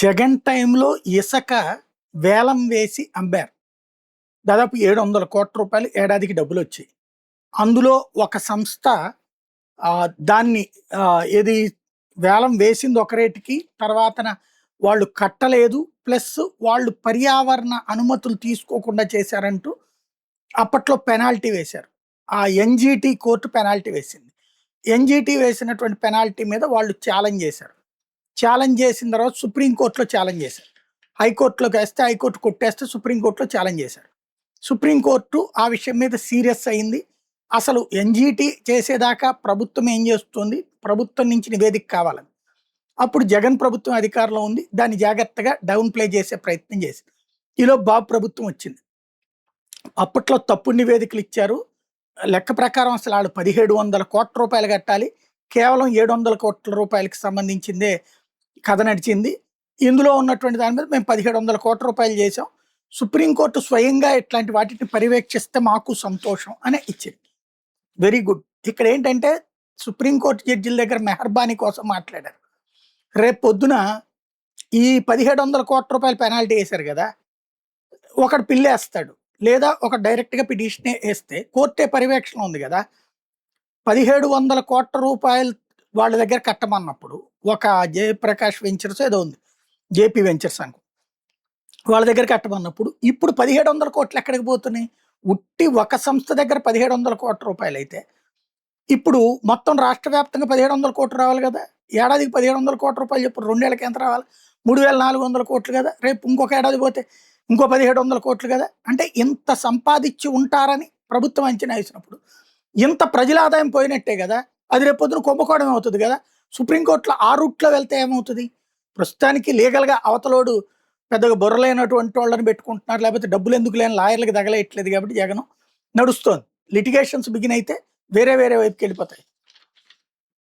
జగన్ టైంలో ఇసక వేలం వేసి అమ్మారు. దాదాపు 700,00,00,000 ఏడాదికి డబ్బులొచ్చాయి. అందులో ఒక సంస్థ దాన్ని ఏది వేలం వేసింది ఒక రేటుకి, తర్వాతన వాళ్ళు కట్టలేదు. ప్లస్ వాళ్ళు పర్యావరణ అనుమతులు తీసుకోకుండా చేశారంటూ అప్పట్లో పెనాల్టీ వేశారు. ఆ ఎన్‌జీటీ కోర్టు పెనాల్టీ వేసింది. ఎన్‌జీటీ వేసినటువంటి పెనాల్టీ మీద వాళ్ళు ఛాలెంజ్ చేశారు. ఛాలెంజ్ చేసిన తర్వాత సుప్రీం కోర్టులో ఛాలెంజ్ చేశారు. హైకోర్టులోకి వేస్తే హైకోర్టు కొట్టేస్తే సుప్రీం కోర్టులో ఛాలెంజ్ చేశారు. సుప్రీం కోర్టు ఆ విషయం మీద సీరియస్ అయింది. అసలు ఎన్‌జీటీ చేసేదాకా ప్రభుత్వం ఏం చేస్తుంది? ప్రభుత్వం నుంచి నివేదిక కావాలని. అప్పుడు జగన్ ప్రభుత్వం అధికారంలో ఉంది. దాన్ని జాగ్రత్తగా డౌన్ ప్లే చేసే ప్రయత్నం చేసింది. ఈలోపు బాబు ప్రభుత్వం వచ్చింది. అప్పట్లో తప్పుడు నివేదికలు ఇచ్చారు. లెక్క ప్రకారం అసలు వాళ్ళు 1,700,00,00,000 కట్టాలి. కేవలం 700,00,00,000 సంబంధించిందే కథ నడిచింది. ఇందులో ఉన్నటువంటి దాని మీద మేము 1,700,00,000 చేసాం. సుప్రీంకోర్టు స్వయంగా ఇట్లాంటి వాటిని పర్యవేక్షిస్తే మాకు సంతోషం అని ఇచ్చింది. Very good. ఇక్కడ ఏంటంటే సుప్రీంకోర్టు జడ్జిల దగ్గర మెహర్బానీ కోసం మాట్లాడారు. రేపు పొద్దున ఈ 1,700,00,000 పెనాల్టీ వేశారు కదా, ఒకడు పిల్లేస్తాడు లేదా ఒక డైరెక్ట్గా పిటిషనే వేస్తే కోర్టే పర్యవేక్షణ ఉంది కదా. 1,700,00,000 వాళ్ళ దగ్గర కట్టమన్నప్పుడు ఒక జయప్రకాష్ వెంచర్స్ ఏదో ఉంది, జేపీ వెంచర్స్ అనుకో, వాళ్ళ దగ్గర కట్టమన్నప్పుడు ఇప్పుడు 1,700,00,000 ఎక్కడికి పోతున్నాయి? ఉట్టి ఒక సంస్థ దగ్గర 1,700,00,000 అయితే ఇప్పుడు మొత్తం రాష్ట్ర వ్యాప్తంగా 1,700,00,000 రావాలి కదా. ఏడాదికి 1,700,00,000 చెప్పు, 2 ఏళ్ళకి ఎంత రావాలి? 3,400 కదా. రేపు ఇంకొక ఏడాది పోతే ఇంకో 1,700 కదా. అంటే ఇంత సంపాదించి ఉంటారని ప్రభుత్వం అంచనా వేసినప్పుడు ఇంత ప్రజల ఆదాయం పోయినట్టే కదా. అది రేపు పొద్దున కుంభకోణం అవుతుంది కదా. సుప్రీంకోర్టులో ఆ రూట్లో వెళ్తే ఏమవుతుంది? ప్రస్తుతానికి లీగల్గా అవతలోడు పెద్దగా బుర్రలేనటువంటి వాళ్ళని పెట్టుకుంటున్నారు, లేకపోతే డబ్బులు ఎందుకు లేని లాయర్లకు తగలేయట్లేదు కాబట్టి జగన్ నడుస్తోంది. లిటిగేషన్స్ బిగిన్ అయితే వేరే వేరే వైపుకి వెళ్ళిపోతాయి.